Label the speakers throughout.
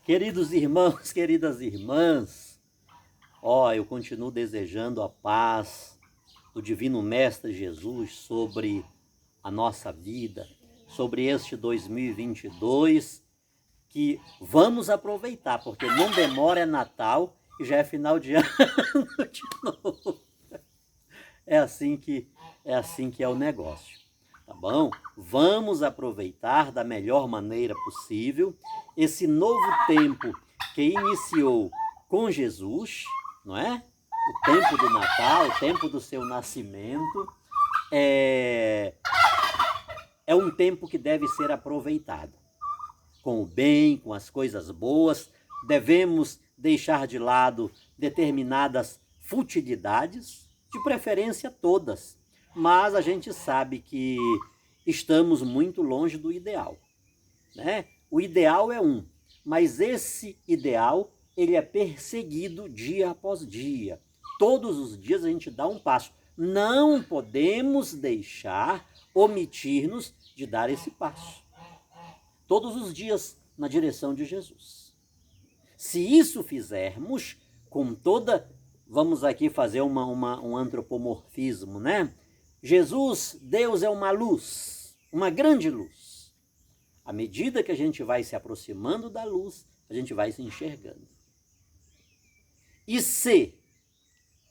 Speaker 1: Queridos irmãos, queridas irmãs, eu continuo desejando a paz do Divino Mestre Jesus sobre a nossa vida, sobre este 2022, que vamos aproveitar, porque não demora, é Natal e já é final de ano de novo. É assim que é o negócio, tá bom? Vamos aproveitar da melhor maneira possível esse novo tempo que iniciou com Jesus, não é? O tempo do Natal, o tempo do seu nascimento, é um tempo que deve ser aproveitado com o bem, com as coisas boas. Devemos deixar de lado determinadas futilidades, de preferência todas, mas a gente sabe que estamos muito longe do ideal, né? O ideal é um, mas esse ideal ele é perseguido dia após dia. Todos os dias a gente dá um passo. Não podemos deixar omitir-nos de dar esse passo. Todos os dias na direção de Jesus. Se isso fizermos com toda, vamos aqui fazer um antropomorfismo, né? Jesus, Deus é uma luz, uma grande luz. À medida que a gente vai se aproximando da luz, a gente vai se enxergando. E se,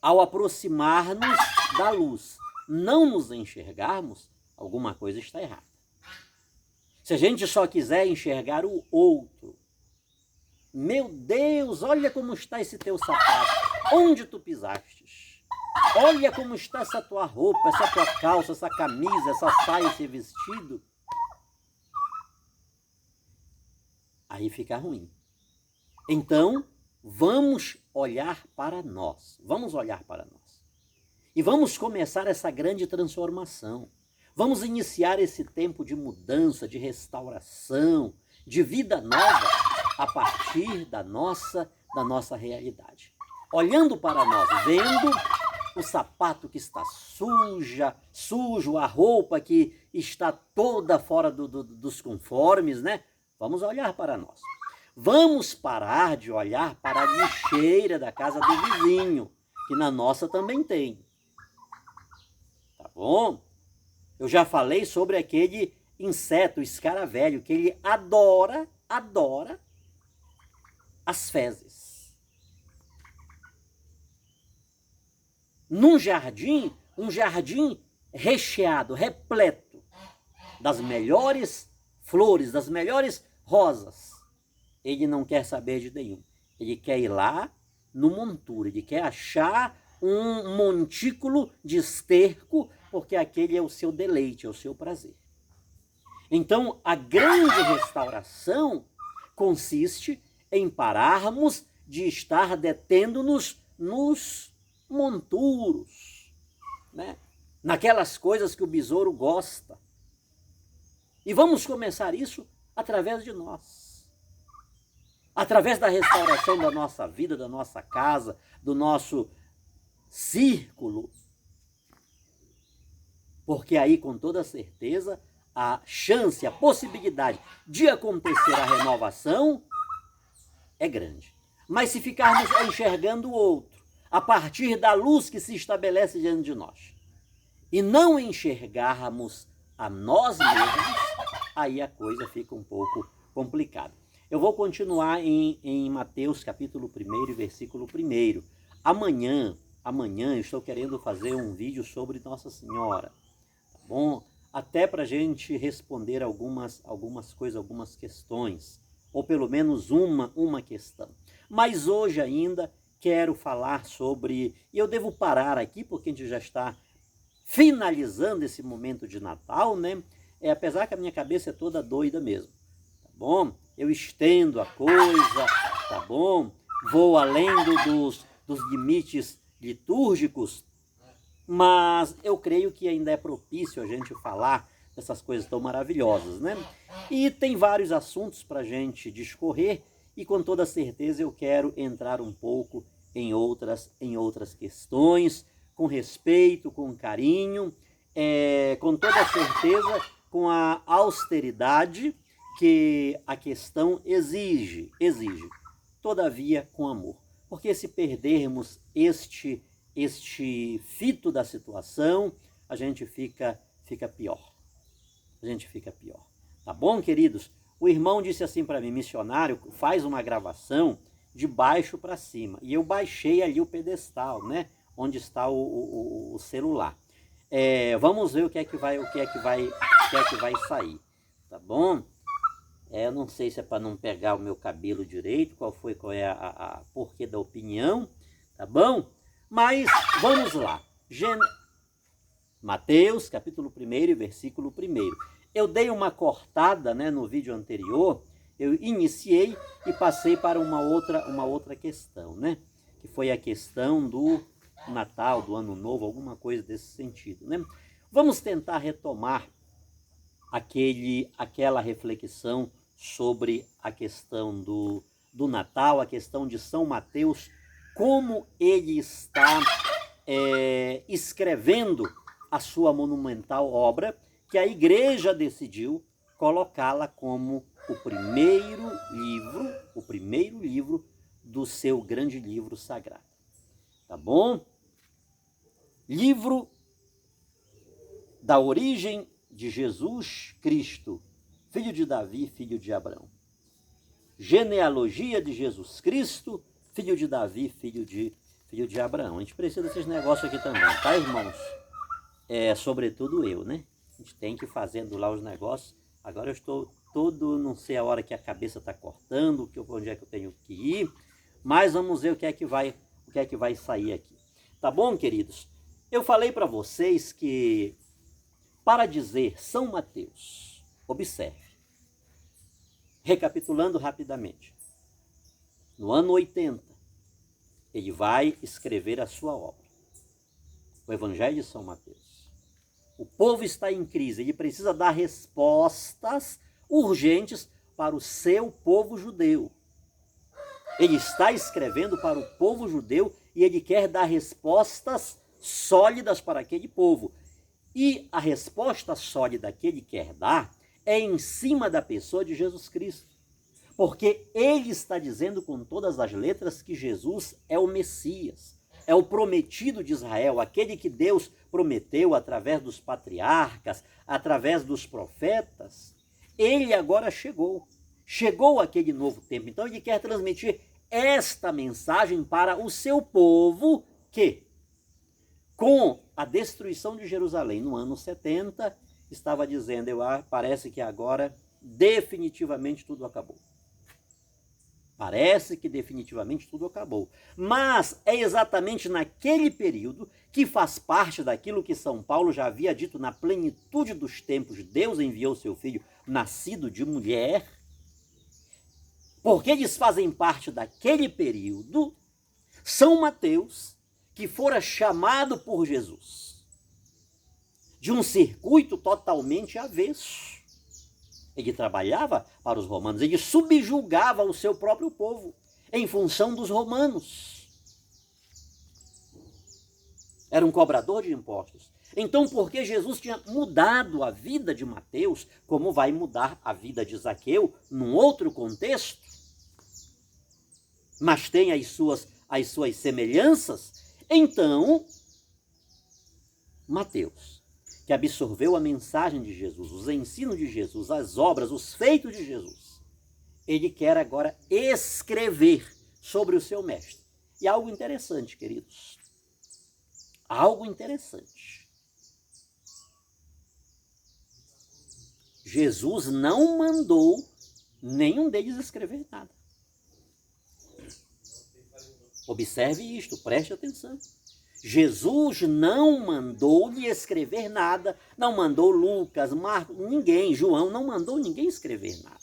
Speaker 1: ao aproximar-nos da luz, não nos enxergarmos, alguma coisa está errada. Se a gente só quiser enxergar o outro, meu Deus, olha como está esse teu sapato, onde tu pisaste? Olha como está essa tua roupa, essa tua calça, essa camisa, essa saia, esse vestido. Aí fica ruim. Então, vamos olhar para nós. Vamos olhar para nós. E vamos começar essa grande transformação. Vamos iniciar esse tempo de mudança, de restauração, de vida nova, a partir da nossa realidade. Olhando para nós, vendo o sapato que está sujo, a roupa que está toda fora dos conformes, né? Vamos olhar para nós. Vamos parar de olhar para a lixeira da casa do vizinho, que na nossa também tem. Tá bom? Eu já falei sobre aquele inseto, o escaravelho, que ele adora as fezes. Num jardim, um jardim recheado, repleto das melhores flores, das melhores rosas. Ele não quer saber de nenhum. Ele quer ir lá no monturo, ele quer achar um montículo de esterco, porque aquele é o seu deleite, é o seu prazer. Então, a grande restauração consiste em pararmos de estar detendo-nos nos monturos, né? Naquelas coisas que o besouro gosta. E vamos começar isso através de nós. Através da restauração da nossa vida, da nossa casa, do nosso círculo. Porque aí, com toda certeza, a chance, a possibilidade de acontecer a renovação é grande. Mas se ficarmos enxergando o outro a partir da luz que se estabelece diante de nós e não enxergarmos a nós mesmos, aí a coisa fica um pouco complicada. Eu vou continuar em Mateus capítulo 1, versículo 1. Amanhã eu estou querendo fazer um vídeo sobre Nossa Senhora, tá bom? Até para a gente responder algumas coisas, algumas questões, ou pelo menos uma questão. Mas hoje ainda quero falar sobre, e eu devo parar aqui porque a gente já está finalizando esse momento de Natal, né? Apesar que a minha cabeça é toda doida mesmo, tá bom? Eu estendo a coisa, tá bom? Vou além dos limites litúrgicos, mas eu creio que ainda é propício a gente falar dessas coisas tão maravilhosas, né? E tem vários assuntos para a gente discorrer e com toda certeza eu quero entrar um pouco em outras questões, com respeito, com carinho, com toda certeza, com a austeridade que a questão exige, todavia com amor. Porque se perdermos este fito da situação, a gente fica pior. A gente fica pior. Tá bom, queridos? O irmão disse assim para mim, missionário, faz uma gravação de baixo para cima. E eu baixei ali o pedestal, né? Onde está o celular. Vamos ver o que é que vai sair. Tá bom? Eu não sei se é para não pegar o meu cabelo direito, qual é a porquê da opinião, tá bom? Mas vamos lá. Mateus, capítulo 1, versículo 1. Eu dei uma cortada, né, no vídeo anterior, eu iniciei e passei para uma outra questão, né? Que foi a questão do Natal, do Ano Novo, alguma coisa desse sentido, né? Vamos tentar retomar aquela reflexão sobre a questão do Natal, a questão de São Mateus, como ele está escrevendo a sua monumental obra, que a igreja decidiu colocá-la como o primeiro livro do seu grande livro sagrado. Tá bom? Livro da origem de Jesus Cristo, filho de Davi, filho de Abraão. Genealogia de Jesus Cristo, filho de Davi, filho de Abraão. A gente precisa desses negócios aqui também, tá, irmãos? Sobretudo eu, né? A gente tem que ir fazendo lá os negócios. Agora eu estou todo, não sei a hora que a cabeça está cortando, onde é que eu tenho que ir, mas vamos ver o que é que vai sair aqui. Tá bom, queridos? Eu falei para vocês que, para dizer São Mateus, observe, recapitulando rapidamente, no ano 80, ele vai escrever a sua obra, o Evangelho de São Mateus. O povo está em crise, ele precisa dar respostas urgentes para o seu povo judeu. Ele está escrevendo para o povo judeu e ele quer dar respostas sólidas para aquele povo. E a resposta sólida que ele quer dar é em cima da pessoa de Jesus Cristo. Porque ele está dizendo com todas as letras que Jesus é o Messias, é o prometido de Israel, aquele que Deus prometeu através dos patriarcas, através dos profetas. Ele agora chegou aquele novo tempo. Então ele quer transmitir esta mensagem para o seu povo que, com a destruição de Jerusalém no ano 70, estava dizendo, parece que agora definitivamente tudo acabou. Parece que definitivamente tudo acabou. Mas é exatamente naquele período que faz parte daquilo que São Paulo já havia dito, na plenitude dos tempos, Deus enviou seu Filho nascido de mulher, porque eles fazem parte daquele período. São Mateus, que fora chamado por Jesus de um circuito totalmente avesso. Ele trabalhava para os romanos, ele subjugava o seu próprio povo em função dos romanos. Era um cobrador de impostos. Então, porque Jesus tinha mudado a vida de Mateus, como vai mudar a vida de Zaqueu num outro contexto, mas tem as suas semelhanças, então, Mateus, que absorveu a mensagem de Jesus, os ensinos de Jesus, as obras, os feitos de Jesus, ele quer agora escrever sobre o seu mestre. E algo interessante, queridos, algo interessante. Jesus não mandou nenhum deles escrever nada. Observe isto, preste atenção. Jesus não mandou lhe escrever nada, não mandou Lucas, Marcos, ninguém, João, não mandou ninguém escrever nada.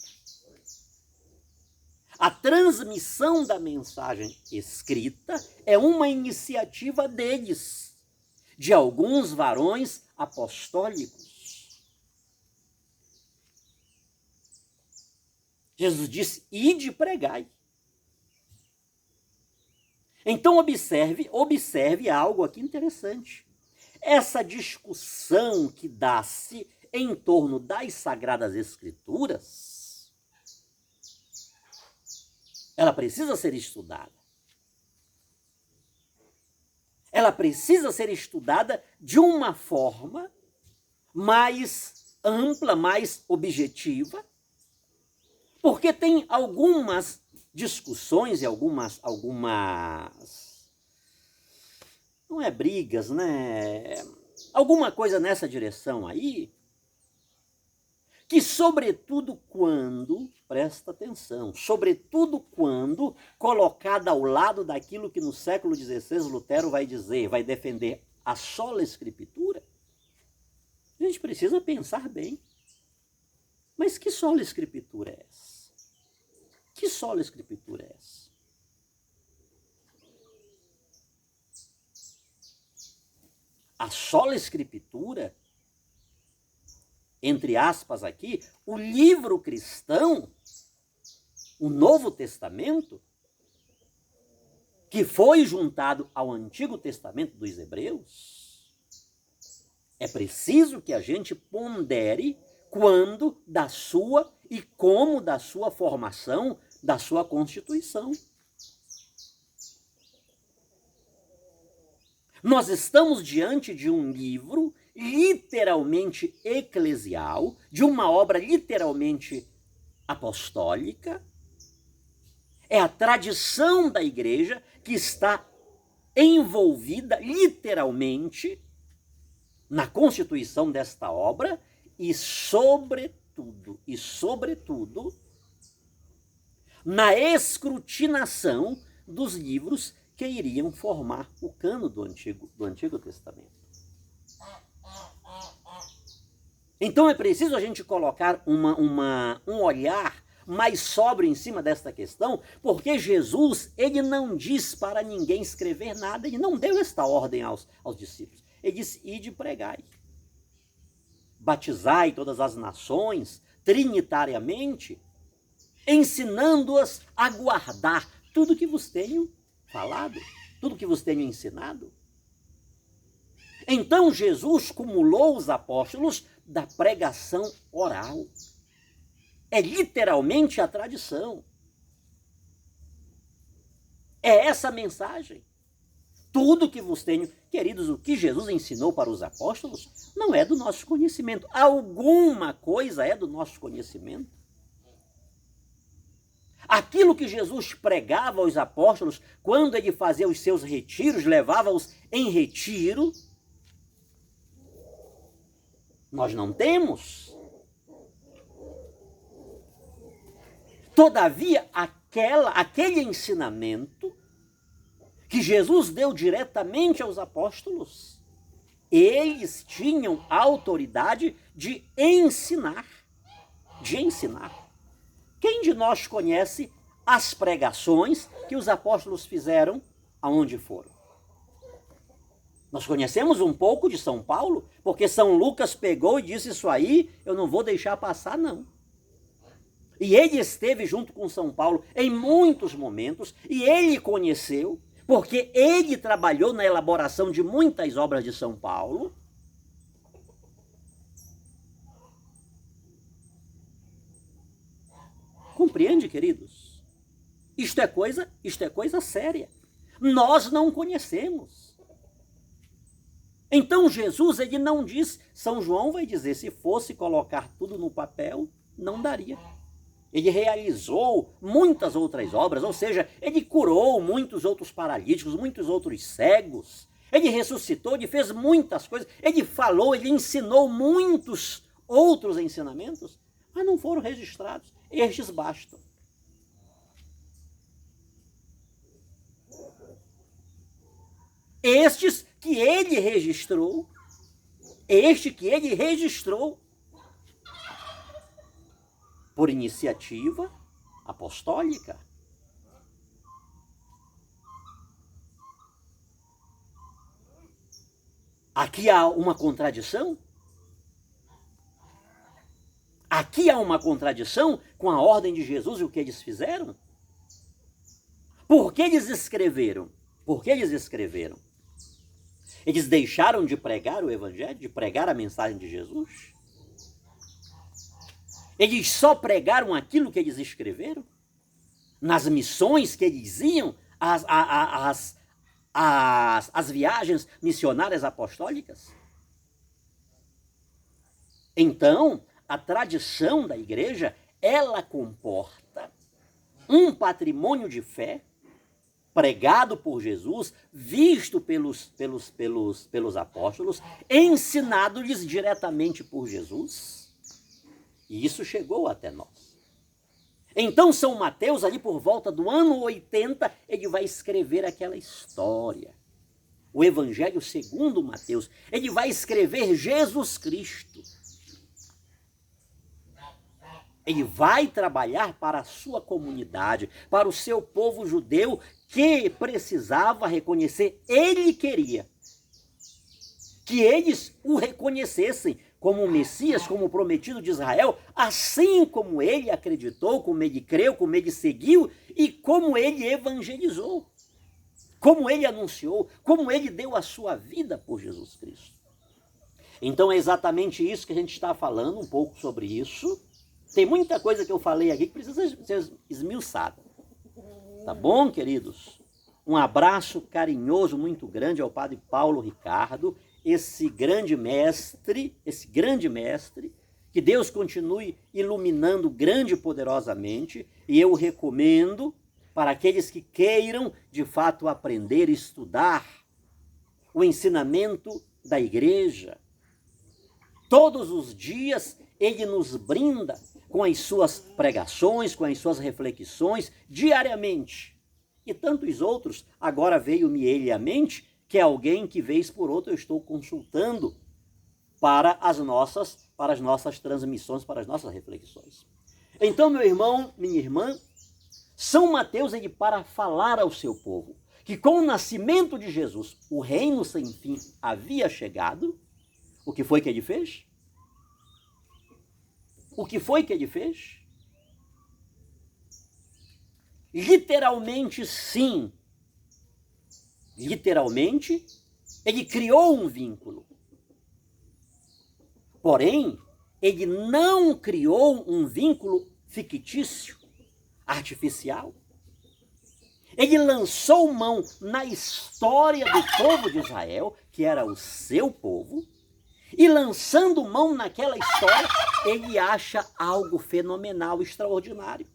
Speaker 1: A transmissão da mensagem escrita é uma iniciativa deles, de alguns varões apostólicos. Jesus disse, ide e pregai. Então observe algo aqui interessante. Essa discussão que dá-se em torno das Sagradas Escrituras Ela precisa ser estudada. Ela precisa ser estudada de uma forma mais ampla, mais objetiva, porque tem algumas discussões e algumas não é brigas, né? Alguma coisa nessa direção aí, que sobretudo quando, presta atenção, sobretudo quando colocada ao lado daquilo que no século XVI Lutero vai dizer, vai defender a sola escritura, a gente precisa pensar bem. Mas que sola escritura é essa? Que sola escritura é essa? A sola escritura, entre aspas aqui, o livro cristão, o Novo Testamento, que foi juntado ao Antigo Testamento dos Hebreus, é preciso que a gente pondere quando da sua e como da sua formação, da sua constituição. Nós estamos diante de um livro literalmente eclesial, de uma obra literalmente apostólica. É a tradição da igreja que está envolvida literalmente na constituição desta obra e, sobretudo, na escrutinação dos livros que iriam formar o cano do Antigo Testamento. Então é preciso a gente colocar um olhar mais sóbrio em cima desta questão, porque Jesus, ele não diz para ninguém escrever nada, ele não deu esta ordem aos discípulos. Ele disse, ide pregai. Batizai todas as nações, trinitariamente, ensinando-as a guardar tudo que vos tenho falado, tudo que vos tenho ensinado. Então Jesus cumulou os apóstolos da pregação oral. É literalmente a tradição. É essa a mensagem. Tudo que vos tenho, queridos, o que Jesus ensinou para os apóstolos não é do nosso conhecimento. Alguma coisa é do nosso conhecimento. Aquilo que Jesus pregava aos apóstolos, quando ele fazia os seus retiros, levava-os em retiro, nós não temos. Todavia, aquele ensinamento que Jesus deu diretamente aos apóstolos, eles tinham a autoridade de ensinar. Quem de nós conhece as pregações que os apóstolos fizeram aonde foram? Nós conhecemos um pouco de São Paulo, porque São Lucas pegou e disse, isso aí eu não vou deixar passar, não. E ele esteve junto com São Paulo em muitos momentos, e ele conheceu, porque ele trabalhou na elaboração de muitas obras de São Paulo. Compreende, queridos? Isto é coisa séria. Nós não conhecemos. Então Jesus, ele não diz, São João vai dizer, se fosse colocar tudo no papel, não daria. Ele realizou muitas outras obras, ou seja, ele curou muitos outros paralíticos, muitos outros cegos, ele ressuscitou, ele fez muitas coisas, ele falou, ele ensinou muitos outros ensinamentos, mas não foram registrados. Estes bastam. Estes que ele registrou, por iniciativa apostólica. Aqui há uma contradição? Aqui há uma contradição com a ordem de Jesus e o que eles fizeram? Por que eles escreveram? Eles deixaram de pregar o Evangelho, de pregar a mensagem de Jesus? Eles só pregaram aquilo que eles escreveram? nas missões que eles iam, as viagens missionárias apostólicas? Então, a tradição da igreja, ela comporta um patrimônio de fé pregado por Jesus, visto pelos apóstolos, ensinado-lhes diretamente por Jesus. E isso chegou até nós. Então, São Mateus, ali por volta do ano 80, ele vai escrever aquela história. O Evangelho segundo Mateus. Ele vai escrever Jesus Cristo. Ele vai trabalhar para a sua comunidade, para o seu povo judeu, que precisava reconhecer, ele queria que eles o reconhecessem como o Messias, como o prometido de Israel, assim como ele acreditou, como ele creu, como ele seguiu e como ele evangelizou, como ele anunciou, como ele deu a sua vida por Jesus Cristo. Então é exatamente isso que a gente está falando, um pouco sobre isso. Tem muita coisa que eu falei aqui que precisa ser esmiuçada. Tá bom, queridos? Um abraço carinhoso, muito grande ao Padre Paulo Ricardo, esse grande mestre, que Deus continue iluminando grande e poderosamente, e eu recomendo para aqueles que queiram, de fato, aprender e estudar o ensinamento da igreja. Todos os dias ele nos brinda com as suas pregações, com as suas reflexões, diariamente. E tantos outros, agora veio-me ele à mente, que é alguém que vez por outra eu estou consultando para as nossas transmissões, para as nossas reflexões. Então, meu irmão, minha irmã, São Mateus, ele para falar ao seu povo que com o nascimento de Jesus, o reino sem fim havia chegado. O que foi que ele fez? O que foi que ele fez? Literalmente, sim. Literalmente, ele criou um vínculo. Porém, ele não criou um vínculo fictício, artificial. Ele lançou mão na história do povo de Israel, que era o seu povo, e lançando mão naquela história, ele acha algo fenomenal, extraordinário.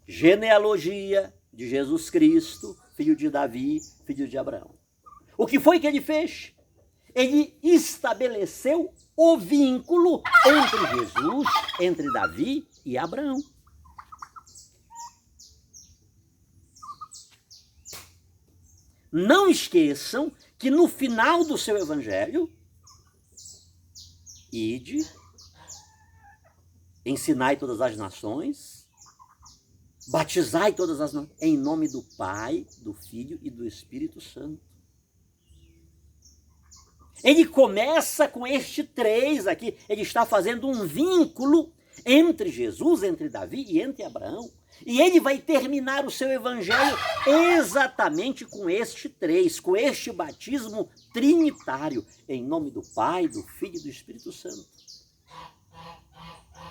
Speaker 1: Genealogia de Jesus Cristo, filho de Davi, filho de Abraão. O que foi que ele fez? Ele estabeleceu o vínculo entre Jesus, entre Davi e Abraão. Não esqueçam que no final do seu evangelho, ide, ensinai todas as nações, batizai todas as nações, em nome do Pai, do Filho e do Espírito Santo. Ele começa com este 3 aqui, ele está fazendo um vínculo entre Jesus, entre Davi e entre Abraão. E ele vai terminar o seu evangelho exatamente com este 3, com este batismo trinitário, em nome do Pai, do Filho e do Espírito Santo.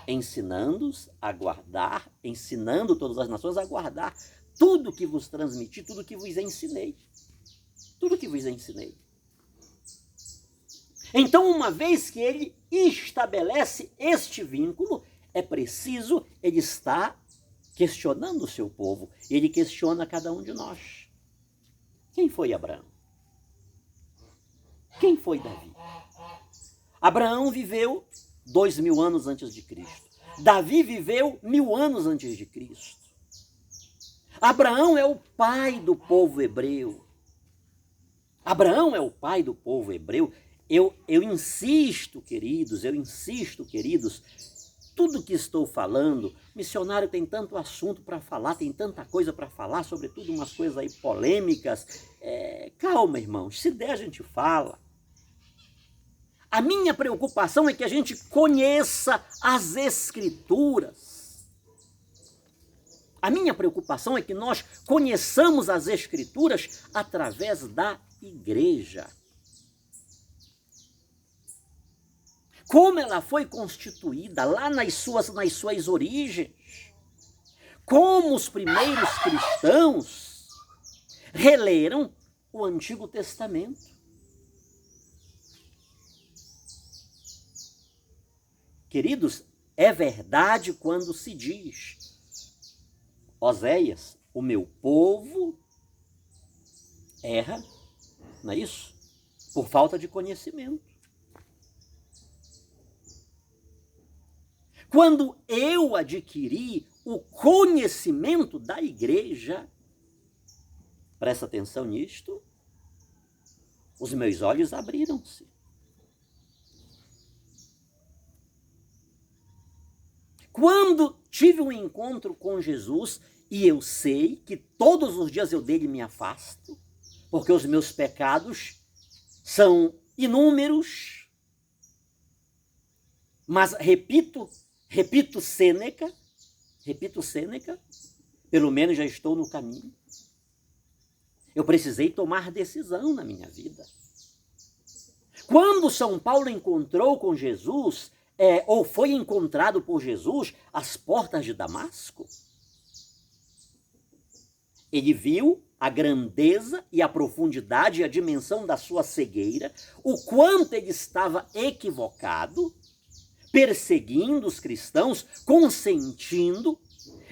Speaker 1: Ensinando-os a guardar, ensinando todas as nações a guardar tudo que vos transmiti, tudo que vos ensinei. Tudo que vos ensinei. Então, uma vez que ele estabelece este vínculo, é preciso ele estar questionando o seu povo. Ele questiona cada um de nós. Quem foi Abraão? Quem foi Davi? Abraão viveu 2000 anos antes de Cristo. Davi viveu 1000 anos antes de Cristo. Abraão é o pai do povo hebreu. Abraão é o pai do povo hebreu. Eu insisto, queridos, tudo que estou falando, missionário tem tanto assunto para falar, tem tanta coisa para falar, sobretudo umas coisas aí polêmicas. Calma, irmãos, se der a gente fala. A minha preocupação é que a gente conheça as Escrituras. A minha preocupação é que nós conheçamos as Escrituras através da igreja. Como ela foi constituída lá nas suas origens. como os primeiros cristãos releram o Antigo Testamento. Queridos, é verdade quando se diz, Oséias, o meu povo erra, não é isso? Por falta de conhecimento. Quando eu adquiri o conhecimento da igreja, presta atenção nisto, os meus olhos abriram-se. Quando tive um encontro com Jesus, e eu sei que todos os dias eu dele me afasto, porque os meus pecados são inúmeros, mas repito Sêneca, pelo menos já estou no caminho. Eu precisei tomar decisão na minha vida. Quando São Paulo encontrou com Jesus, ou foi encontrado por Jesus às portas de Damasco, ele viu a grandeza e a profundidade e a dimensão da sua cegueira, o quanto ele estava equivocado, perseguindo os cristãos, consentindo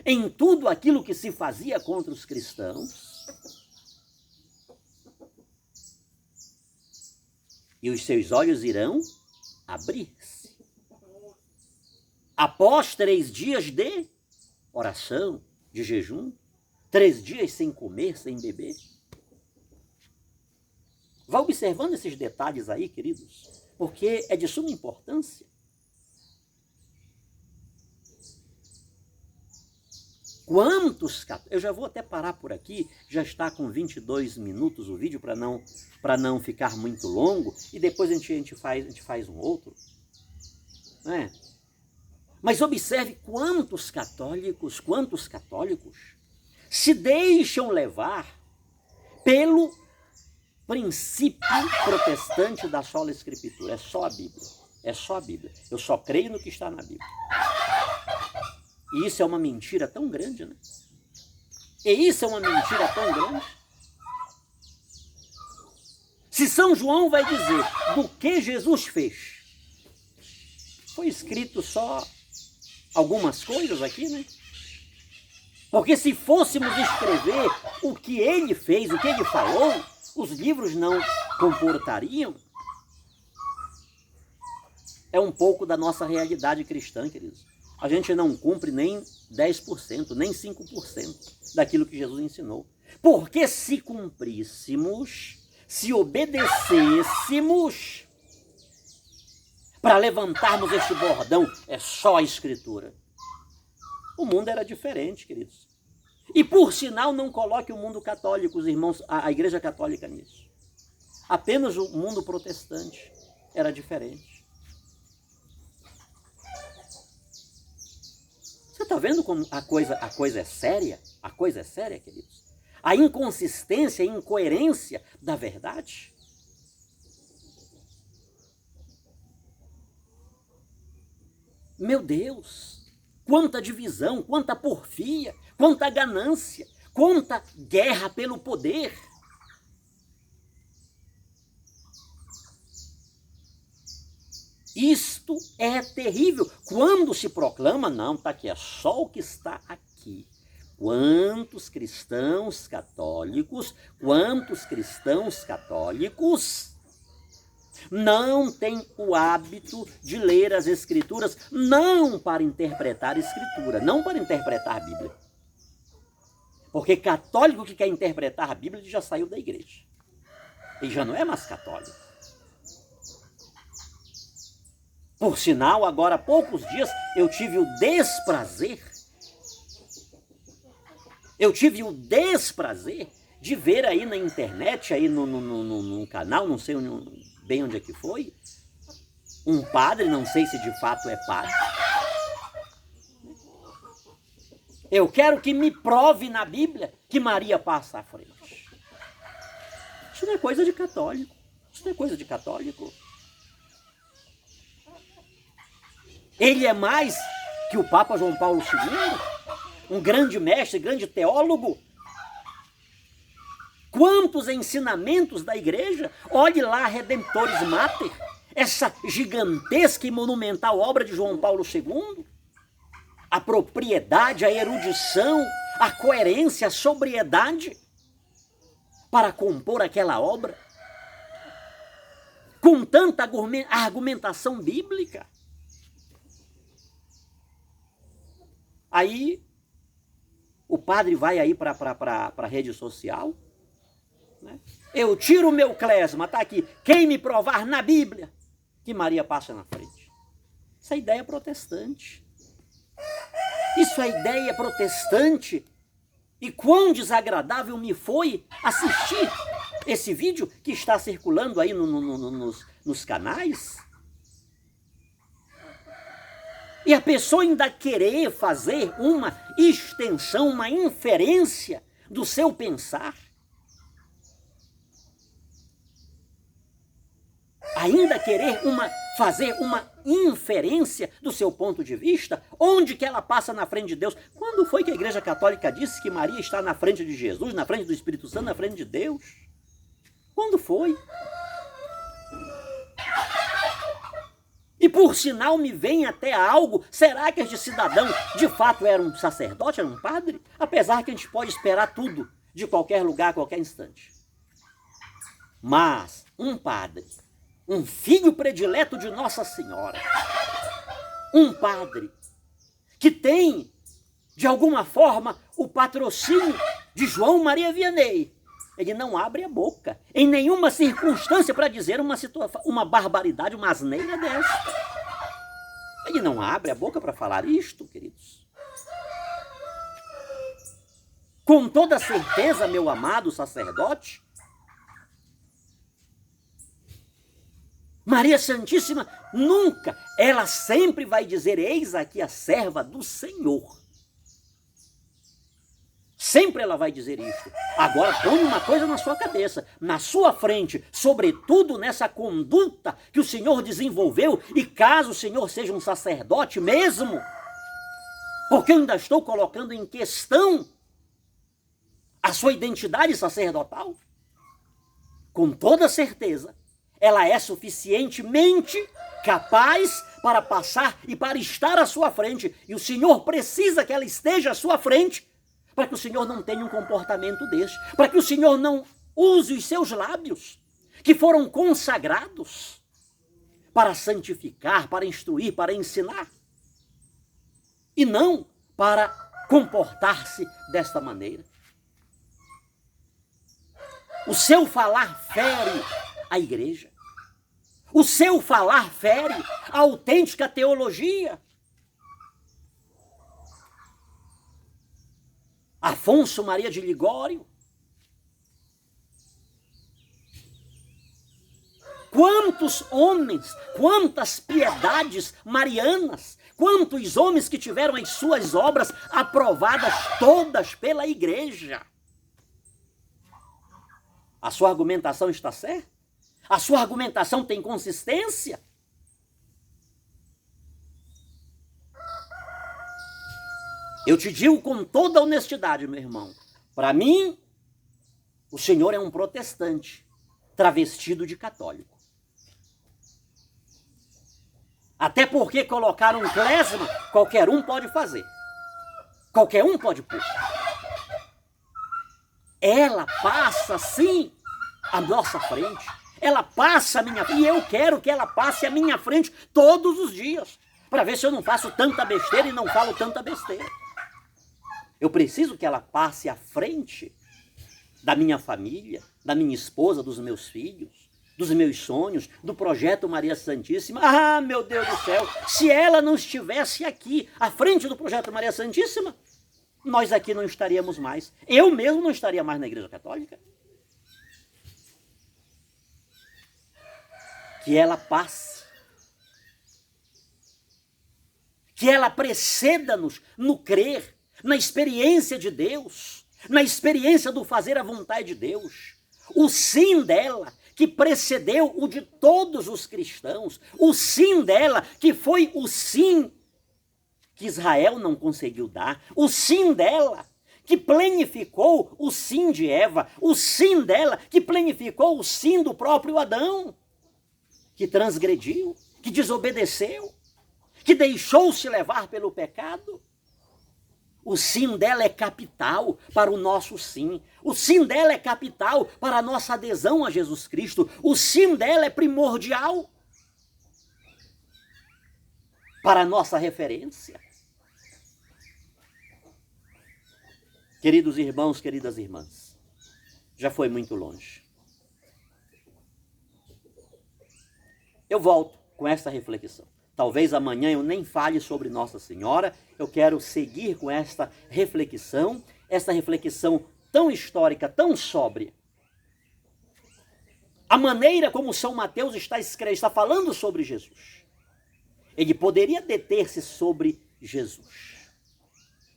Speaker 1: em tudo aquilo que se fazia contra os cristãos. E os seus olhos irão abrir-se. Após 3 dias de oração, de jejum, 3 dias sem comer, sem beber. Vá observando esses detalhes aí, queridos, porque é de suma importância. Eu já vou até parar por aqui, já está com 22 minutos o vídeo, para não ficar muito longo, e depois a gente faz um outro. Né? Mas observe quantos católicos se deixam levar pelo princípio protestante da sola escritura. É só a Bíblia. Eu só creio no que está na Bíblia. E isso é uma mentira tão grande, né? Se São João vai dizer do que Jesus fez, foi escrito só algumas coisas aqui, né? Porque se fôssemos escrever o que ele fez, o que ele falou, os livros não comportariam. É um pouco da nossa realidade cristã, queridos. A gente não cumpre nem 10%, nem 5% daquilo que Jesus ensinou. Porque se cumpríssemos, se obedecêssemos, para levantarmos este bordão, é só a Escritura. O mundo era diferente, queridos. E por sinal, não coloque o mundo católico, os irmãos, a Igreja Católica nisso. Apenas o mundo protestante era diferente. Você está vendo como a coisa é séria? A coisa é séria, queridos. A inconsistência e incoerência da verdade. Meu Deus, quanta divisão, quanta porfia, quanta ganância, quanta guerra pelo poder. Isto é terrível. Quando se proclama, não, está aqui, é só o que está aqui. Quantos cristãos católicos não têm o hábito de ler as Escrituras, não para interpretar a Escritura, não para interpretar a Bíblia. Porque católico que quer interpretar a Bíblia, ele já saiu da igreja. Ele já não é mais católico. Por sinal, agora há poucos dias, eu tive o desprazer de ver aí na internet, aí no canal, não sei bem onde é que foi, um padre, não sei se de fato é padre. Eu quero que me prove na Bíblia que Maria passa à frente. Isso não é coisa de católico. Ele é mais que o Papa João Paulo II? um grande mestre, grande teólogo. Quantos ensinamentos da igreja? Olhe lá, Redemptoris Mater, essa gigantesca e monumental obra de João Paulo II. A propriedade, a erudição, a coerência, a sobriedade para compor aquela obra com tanta argumentação bíblica. Aí o padre vai aí para a rede social, né? Eu tiro o meu clesma, tá aqui, quem me provar na Bíblia que Maria passa na frente. Isso é ideia protestante. Isso é ideia protestante. E quão desagradável me foi assistir esse vídeo que está circulando aí nos canais. E a pessoa ainda querer fazer uma extensão, uma inferência do seu pensar. Ainda querer fazer uma inferência do seu ponto de vista, onde que ela passa na frente de Deus. Quando foi que a Igreja Católica disse que Maria está na frente de Jesus, na frente do Espírito Santo, na frente de Deus? Quando foi? E por sinal me vem até algo, será que este cidadão de fato era um sacerdote, era um padre? Apesar que a gente pode esperar tudo, de qualquer lugar, a qualquer instante. Mas um padre, um filho predileto de Nossa Senhora, um padre que tem, de alguma forma, o patrocínio de João Maria Vianney, ele não abre a boca em nenhuma circunstância para dizer uma barbaridade, uma asneira dessa. Ele não abre a boca para falar isto, queridos. Com toda certeza, meu amado sacerdote, Maria Santíssima nunca, ela sempre vai dizer, eis aqui a serva do Senhor. Sempre ela vai dizer isso. Agora, põe uma coisa na sua cabeça, na sua frente, sobretudo nessa conduta que o Senhor desenvolveu, e caso o Senhor seja um sacerdote mesmo, porque eu ainda estou colocando em questão a sua identidade sacerdotal, com toda certeza, ela é suficientemente capaz para passar e para estar à sua frente. E o Senhor precisa que ela esteja à sua frente para que o Senhor não tenha um comportamento deste, para que o Senhor não use os seus lábios, que foram consagrados para santificar, para instruir, para ensinar, e não para comportar-se desta maneira. O seu falar fere a igreja. O seu falar fere a autêntica teologia. Afonso Maria de Ligório. Quantos homens, quantas piedades marianas, quantos homens que tiveram as suas obras aprovadas todas pela igreja. A sua argumentação está certa? A sua argumentação tem consistência? Eu te digo com toda honestidade, meu irmão, para mim, o senhor é um protestante travestido de católico. Até porque colocar um clesma, qualquer um pode fazer. Qualquer um pode pôr. Ela passa, sim, à nossa frente. Ela passa a minha frente. E eu quero que ela passe à minha frente todos os dias. Para ver se eu não faço tanta besteira e não falo tanta besteira. Eu preciso que ela passe à frente da minha família, da minha esposa, dos meus filhos, dos meus sonhos, do projeto Maria Santíssima. Ah, meu Deus do céu, se ela não estivesse aqui, à frente do projeto Maria Santíssima, nós aqui não estaríamos mais. Eu mesmo não estaria mais na Igreja Católica. Que ela passe. Que ela preceda-nos no crer, na experiência de Deus, na experiência do fazer a vontade de Deus. O sim dela, que precedeu o de todos os cristãos. O sim dela, que foi o sim que Israel não conseguiu dar, o sim dela, que planificou o sim de Eva, o sim dela, que planificou o sim do próprio Adão, que transgrediu, que desobedeceu, que deixou-se levar pelo pecado. O sim dela é capital para o nosso sim. O sim dela é capital para a nossa adesão a Jesus Cristo. O sim dela é primordial para a nossa referência. Queridos irmãos, queridas irmãs, já foi muito longe. Eu volto com essa reflexão. Talvez amanhã eu nem fale sobre Nossa Senhora, eu quero seguir com esta reflexão tão histórica, tão sóbria. A maneira como São Mateus está falando sobre Jesus. Ele poderia deter-se sobre Jesus.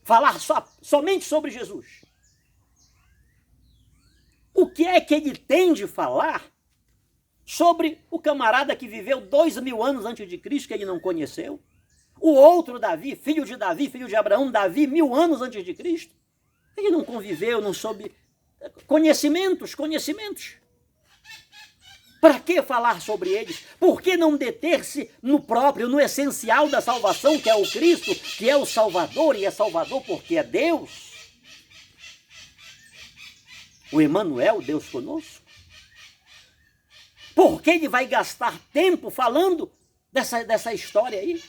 Speaker 1: Falar somente sobre Jesus. O que é que ele tem de falar sobre o camarada que viveu 2000 anos antes de Cristo, que ele não conheceu? O outro Davi, filho de Abraão, Davi, 1000 anos antes de Cristo. Ele não conviveu, não soube. Conhecimentos. Para que falar sobre eles? Por que não deter-se no próprio, no essencial da salvação, que é o Cristo, que é o Salvador, e é Salvador porque é Deus? O Emmanuel, Deus conosco. Por que ele vai gastar tempo falando dessa história aí?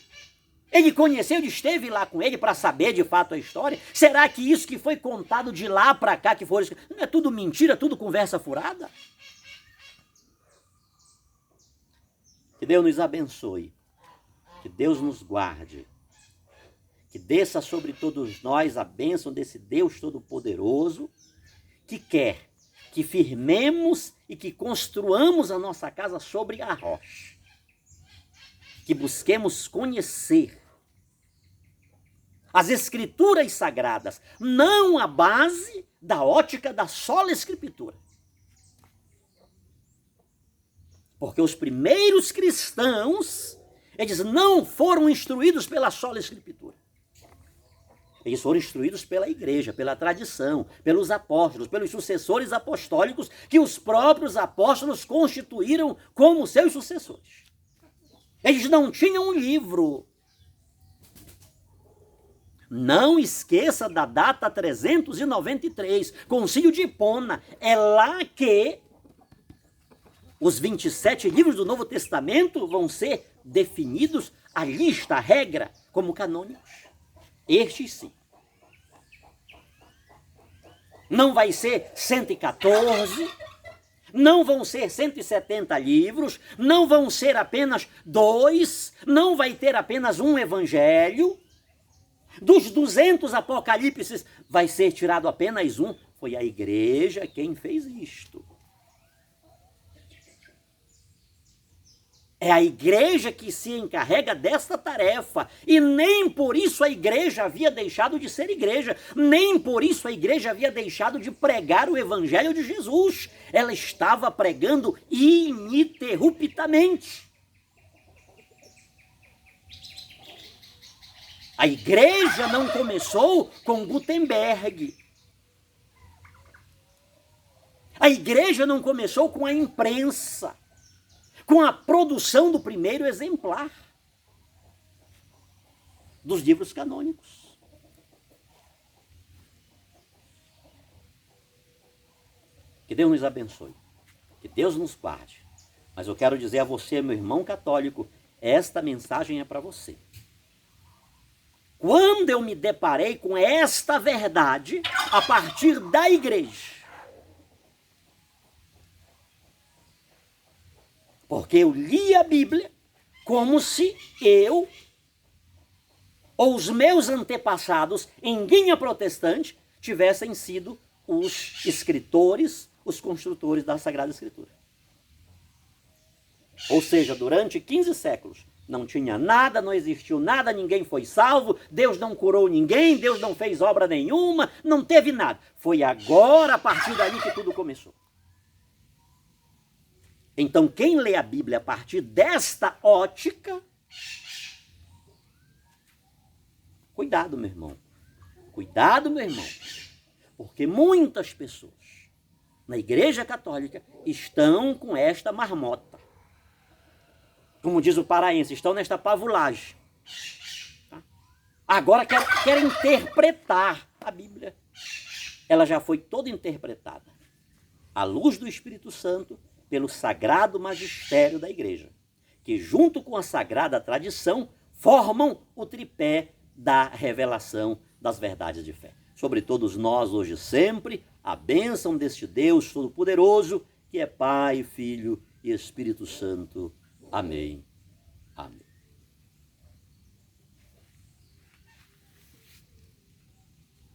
Speaker 1: Ele conheceu, ele esteve lá com ele para saber de fato a história. Será que isso que foi contado de lá para cá, que foi, não é tudo mentira, tudo conversa furada? Que Deus nos abençoe, que Deus nos guarde, que desça sobre todos nós a bênção desse Deus Todo-Poderoso, que quer que firmemos e que construamos a nossa casa sobre a rocha. Que busquemos conhecer as Escrituras Sagradas, não a base da ótica da sola Escritura. Porque os primeiros cristãos, eles não foram instruídos pela sola Escritura. Eles foram instruídos pela igreja, pela tradição, pelos apóstolos, pelos sucessores apostólicos, que os próprios apóstolos constituíram como seus sucessores. Eles não tinham um livro. Não esqueça da data 393, Concílio de Hipona. É lá que os 27 livros do Novo Testamento vão ser definidos, a lista, a regra, como canônicos. Estes sim. Não vai ser 114, não vão ser 170 livros, não vão ser apenas 2, não vai ter apenas um evangelho. Dos 200 apocalipses vai ser tirado apenas um. Foi a igreja quem fez isto. É a igreja que se encarrega desta tarefa. E nem por isso a igreja havia deixado de ser igreja. Nem por isso a igreja havia deixado de pregar o evangelho de Jesus. Ela estava pregando ininterruptamente. A igreja não começou com Gutenberg. A igreja não começou com a imprensa, com a produção do primeiro exemplar dos livros canônicos. Que Deus nos abençoe, que Deus nos guarde. Mas eu quero dizer a você, meu irmão católico, esta mensagem é para você. Quando eu me deparei com esta verdade, a partir da igreja, porque eu li a Bíblia como se eu ou os meus antepassados em linha protestante tivessem sido os escritores, os construtores da Sagrada Escritura. Ou seja, durante 15 séculos não tinha nada, não existiu nada, ninguém foi salvo, Deus não curou ninguém, Deus não fez obra nenhuma, não teve nada. Foi agora, a partir dali, que tudo começou. Então, quem lê a Bíblia a partir desta ótica Cuidado, meu irmão. Cuidado, meu irmão. Porque muitas pessoas na Igreja Católica estão com esta marmota. Como diz o paraense, estão nesta pavulagem. Tá? Agora querem interpretar a Bíblia. Ela já foi toda interpretada à luz do Espírito Santo pelo sagrado magistério da Igreja, que junto com a sagrada tradição formam o tripé da revelação das verdades de fé. Sobre todos nós, hoje e sempre, a bênção deste Deus Todo-Poderoso, que é Pai, Filho e Espírito Santo. Amém. Amém.